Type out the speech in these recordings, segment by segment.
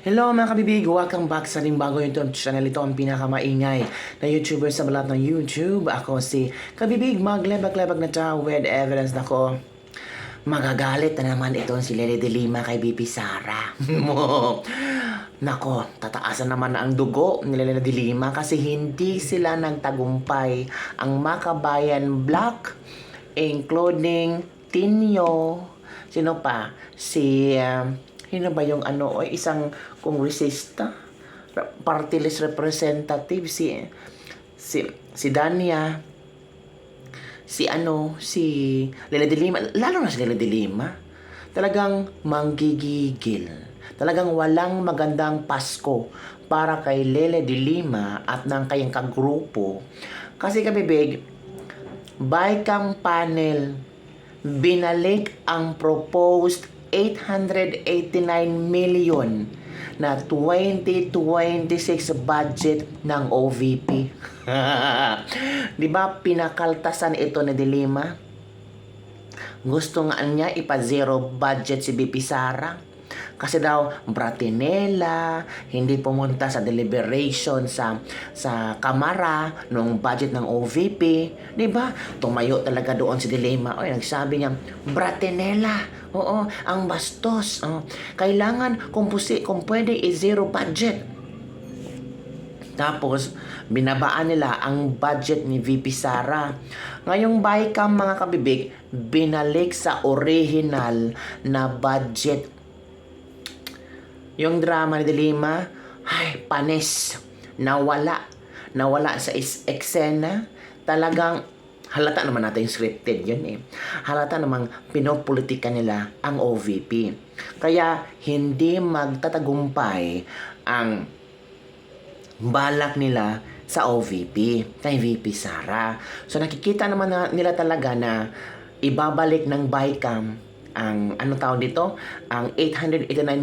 Hello mga kabibig! Welcome back sa ating bago YouTube channel. Ito ang pinakamaingay na YouTuber sa balat ng YouTube. Ako si Kabibig, maglebag-lebag na tao with evidence na ko. Magagalit na naman itong si Lele de Lima kay BP Sara. Nako, tataasan naman na ang dugo ni Lele de Lima kasi hindi sila nagtagumpay. Ang Makabayan Black, including Tinyo, sino pa? Sino ba yung isang kongresista? Party list representative, si Dania, si Lele de Lima, lalo na si Lele de Lima, talagang manggigigil. Talagang walang magandang Pasko para kay Lele de Lima at ng kayang kagrupo. Kasi kabibig, Bicam panel, binalik ang proposed 889 million na 2026 budget ng OVP. Di ba pinakaltasan ito ni De Lima? Gusto nga niya ipa-zero budget si BP Sara. Kasi daw Bratinela, hindi pumunta sa deliberation sa Kamara nung budget ng OVP, 'di ba? Tumayo talaga doon si De Lima. Oy, nagsabi niya, Bratinela, oo, ang bastos. Kailangan kung pwede i-zero budget. Tapos, binabaan nila ang budget ni VP Sara. Ngayong Bicam mga kabibig, binalik sa original na budget. Yung drama ni De Lima, ay, panis. Nawala sa eksena. Talagang, halata naman natin scripted yun eh. Halata namang pinopolitika nila ang OVP. Kaya, hindi magtatagumpay ang balak nila sa OVP, kay VP Sara. So, nakikita naman nila talaga na ibabalik ng Bicam ang ang 889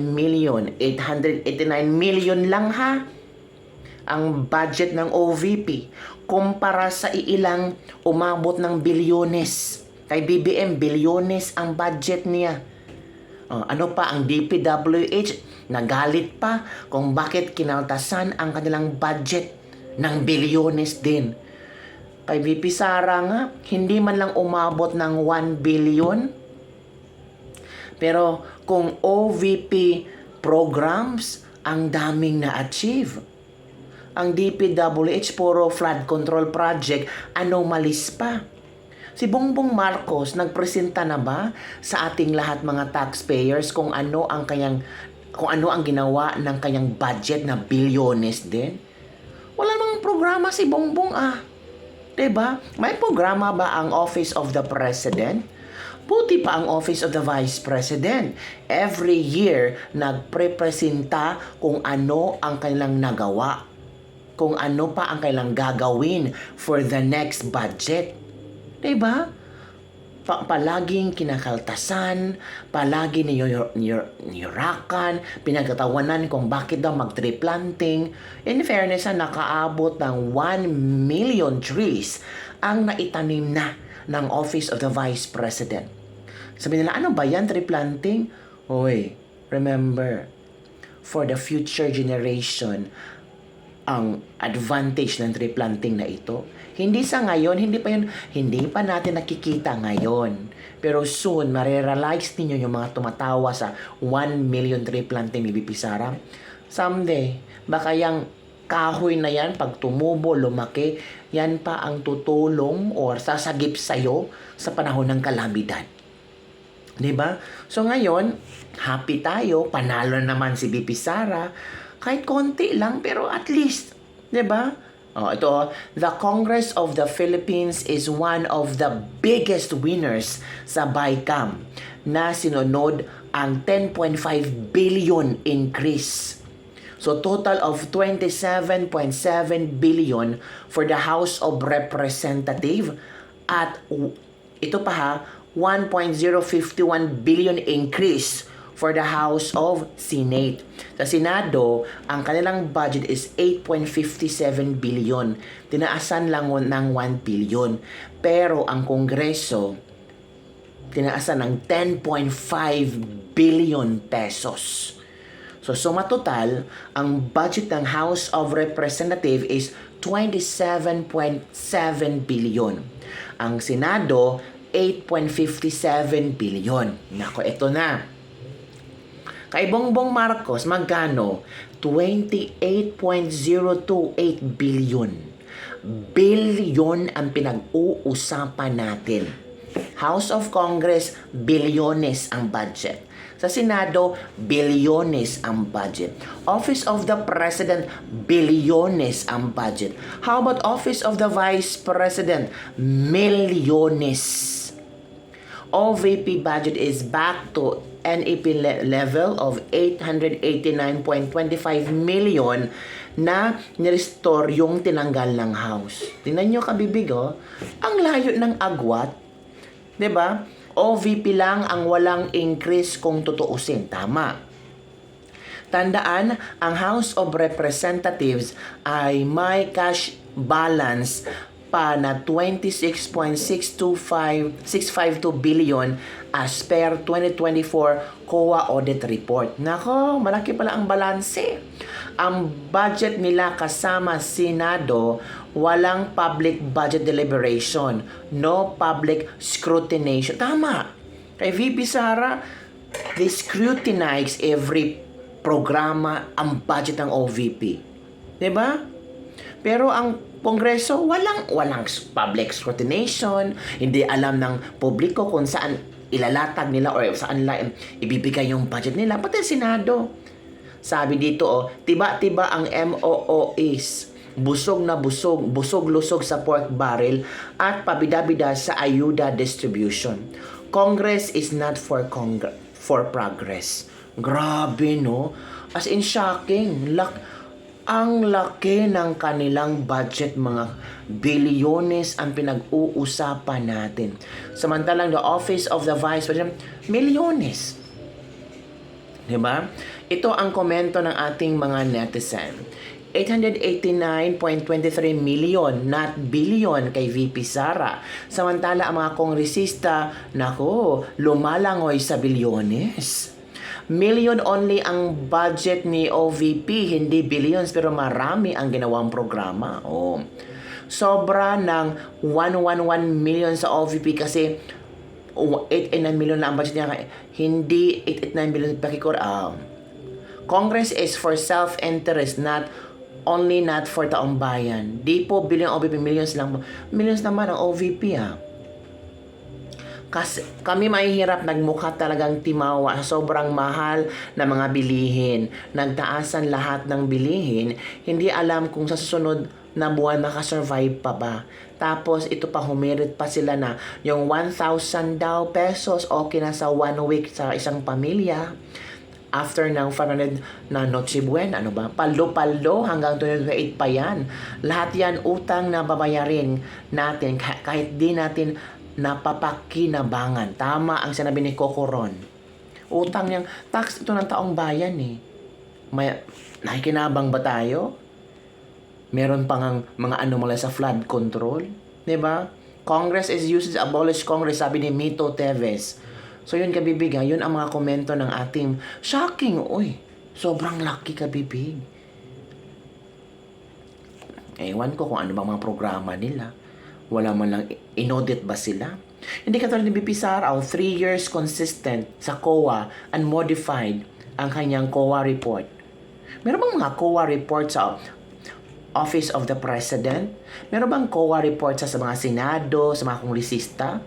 million lang ha ang budget ng OVP kumpara sa ilang umabot ng bilyones. Kay BBM bilyones ang budget niya. Ano pa ang DPWH, nagalit pa kung bakit kinaltasan ang kanilang budget ng bilyones din. Kay VP Sara nga, hindi man lang umabot ng 1 billion. Pero kung OVP programs, ang daming na-achieve. Ang DPWH, puro flood control project, anomalies pa. Si Bongbong Marcos, nagpresenta na ba sa ating lahat mga taxpayers kung ano ang ginawa ng kanyang budget na bilyones din? Wala namang programa si Bongbong 'Di ba? May programa ba ang Office of the President? Buti pa ang Office of the Vice President. Every year, nagprepresenta kung ano ang kanilang nagawa. Kung ano pa ang kailang gagawin for the next budget. Diba? Palaging kinakaltasan, palagi niyurakan, pinagtatawanan kung bakit daw mag-tree planting. In fairness, nakaabot ng 1 million trees ang naitanim na ng Office of the Vice President. Sabi nila, ano ba yan, tree planting? Hoy, remember, for the future generation, ang advantage ng tree planting na ito. Hindi sa ngayon, hindi pa natin nakikita ngayon. Pero soon, marirealize ninyo yung mga tumatawa sa 1 million tree planting ni BP Sara. Someday, baka yung kahoy na yan, pag tumubo, lumaki, yan pa ang tutulong or sasagip sa'yo sa panahon ng kalamidad. Diba? So ngayon, happy tayo, panalo naman si BP Sara, kahit konti lang, pero at least, diba? The Congress of the Philippines is one of the biggest winners sa Bicam na sinunod ang 10.5 billion increase. So total of 27.7 billion for the House of Representative at ito pa 1.051 billion increase for the House of Senate. Sa Senado, ang kanilang budget is 8.57 billion. Tinaasan lang ng 1 billion. Pero ang Kongreso, tinaasan ng 10.5 billion pesos. So, suma total, ang budget ng House of Representatives is 27.7 billion. Ang Senado, 8.57 billion. Nako, ito na. Kay Bongbong Marcos, magkano? 28.028 billion. Billion ang pinag-uusapan natin. House of Congress, bilyones ang budget. Sa Senado, bilyones ang budget. Office of the President, bilyones ang budget. How about Office of the Vice President? Milyones. OVP budget is back to NEP level of 889.25 million na nirestore yung tinanggal ng House. Tingnan nyo kabibig, oh. Ang layo ng agwat. 'Di ba? OVP lang ang walang increase kung tutuusin. Tama. Tandaan, ang House of Representatives ay may cash balance pa na 26.652 billion as per 2024 COA Audit Report. Nako, malaki pala ang balanse. Ang budget nila kasama Senado, walang public budget deliberation, no public scrutination. Tama. Kay VP Sara, they scrutinize every programa ang budget ng OVP. 'Di ba? Pero ang Kongreso, walang public scrutination, hindi alam ng publiko kung saan ilalatag nila or saan nila ibibigay yung budget nila, pati Senado. Sabi dito, tiba-tiba ang MOOs, busog na busog, busog-lusog sa pork barrel at pabida-bida sa ayuda distribution. Congress is not for progress. Grabe, no? As in, shocking. Ang laki ng kanilang budget, mga bilyones ang pinag-uusapan natin. Samantalang the Office of the Vice President, milyones. Diba? Ito ang komento ng ating mga netizen. 889.23 million, not billion kay VP Sara. Samantala ang mga kongresista, nako, lumalangoy sa bilyones. Million only ang budget ni OVP, hindi billions, pero marami ang ginawang programa. Sobra ng 111 million sa OVP kasi 889 million na ang budget niya. Hindi 889 million pakikor. Congress is for self-interest, not for taong bayan. Di po billion OVP, millions lang. Millions naman ang OVP, Kasi kami mahihirap, nagmukha talagang timawa sa sobrang mahal na mga bilihin. Nagtaasan lahat ng bilihin, hindi alam kung sa susunod na buwan makasurvive pa ba. Tapos ito pa, humirit pa sila na yung 1,000 daw pesos okay na sa 1 week sa isang pamilya. After ng 500 na Noche Buena, paldo-paldo hanggang 2028 pa yan. Lahat yan utang na babayarin natin kahit di natin napapakinabangan. Tama ang sinabi ni Cocoron. Utang niyang tax ito ng taong bayan May nakikinabang ba tayo? Meron pang mga anomaly sa flood control, 'di ba? Congress is used to abolish Congress, sabi ni Mito Teves. So yun kabibig, yun ang mga komento ng ating shocking. Sobrang lucky kabibig. Ewan ko kung ano bang mga programa nila. Wala man lang inaudit ba sila? Hindi katulad ni BP Sara, 3 years consistent sa COA, unmodified ang kanyang COA report. Meron bang mga COA report sa Office of the President? Meron bang COA report sa mga Senado, sa mga kongresista?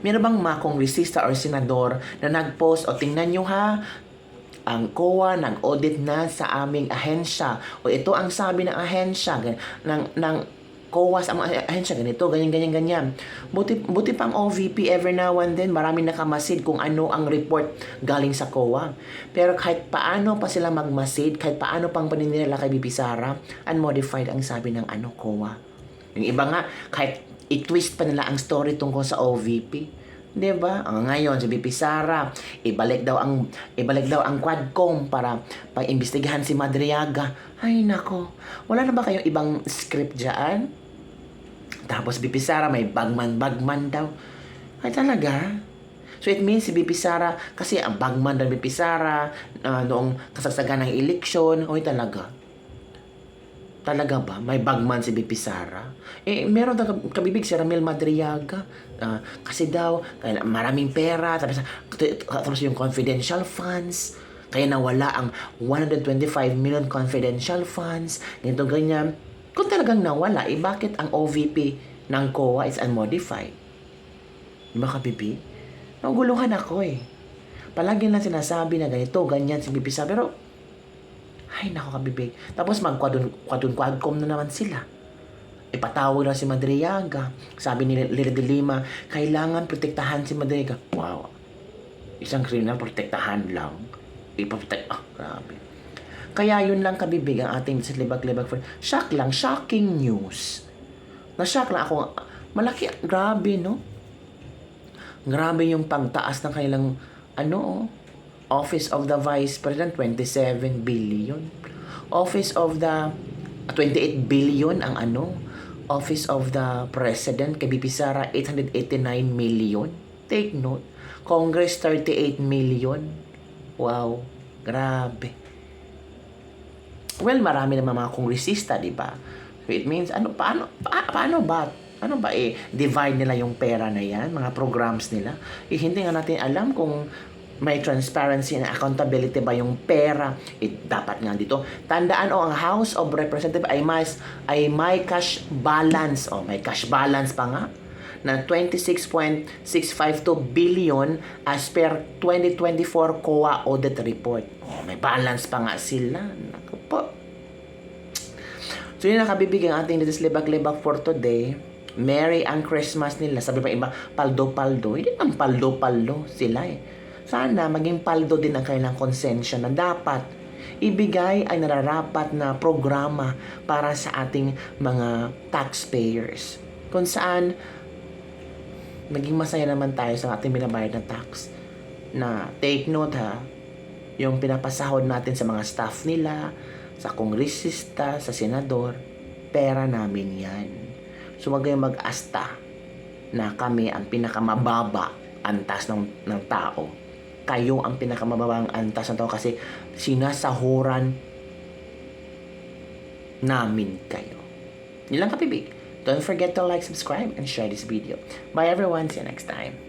Meron bang mga kongresista or senador na nag-post, tingnan nyo ang COA nag-audit na sa aming ahensya, ito ang sabi ng ahensya ng COA sa mga ahensya, ganito, ganyan. Buti pang OVP every now and then, maraming nakamasid kung ano ang report galing sa COA. Pero kahit paano pa sila magmasid, kahit paano pang paninira kay BP Sara, unmodified ang sabi ng COA. Yung iba nga, kahit i-twist pa nila ang story tungkol sa OVP. Diba? Ngayon, si BP Sara, ibalik daw ang Quadcom para paimbestigahan si Madriaga. Ay, nako. Wala na ba kayong ibang script dyan? Tapos BP Sara, may bagman daw. Ay, talaga? So it means si BP Sara, kasi ang bagman ng BP Sara, noong kasagsagan ng eleksyon, oy talaga. Talaga ba? May bagman si BP Sara? Meron na kabibig si Ramil Madriaga. Kasi daw, maraming pera, tapos yung confidential funds, kaya nawala ang 125 million confidential funds, ganito ganyan. Kung talagang nawala, bakit ang OVP ng COA is unmodified? Di ba kabibig? Naguluhan ako Palagi lang sinasabi na ganito, ganyan si BP Sara. Pero, ay nako kabibig. Tapos magkwadun-kwadcom na naman sila. Ipatawag na si Madriaga. Sabi ni Lila de Lima, kailangan protektahan si Madriaga. Wow. Isang kriminal, protektahan lang. Grabe. Kaya yun lang kabibig ang ating sa libag-libag. Shock lang, shocking news. Na-shock lang ako. Malaki, grabe no? Grabe yung pagtaas ng kanilang Office of the Vice President, 27 billion. Office of the 28 billion ang Office of the President kay BP Sara 889 million. Take note. Congress 38 million. Wow, grabe. Well, marami naman mga kongresista, di ba? So it means paano ba? Ano ba divide nila yung pera na yan, mga programs nila? Hindi nga natin alam kung may transparency and accountability ba yung pera. Dapat nga dito. Tandaan ang House of Representatives ay may cash balance. May cash balance pa nga na 26.652 billion as per 2024 COA audit report. May balance pa nga sila. Naku po. So yun ang kabibig ang ating libag-libag for today. Merry ang Christmas nila. Sabi pa iba, paldo-paldo. Hindi ang paldo-paldo sila Sana maging paldo din ang kanilang konsensya na dapat ibigay ay nararapat na programa para sa ating mga taxpayers. Kung saan maging masaya naman tayo sa ating binabayad na tax. Na take note yung pinapasahod natin sa mga staff nila, sa kongresista, sa senador, pera namin yan. So wag kayong mag-asta na kami ang pinakamababa antas ng tao. Kayo ang pinakamababang antas ng tao kasi sinasahuran namin kayo. Yun lang kapibig. Don't forget to like, subscribe, and share this video. Bye everyone. See you next time.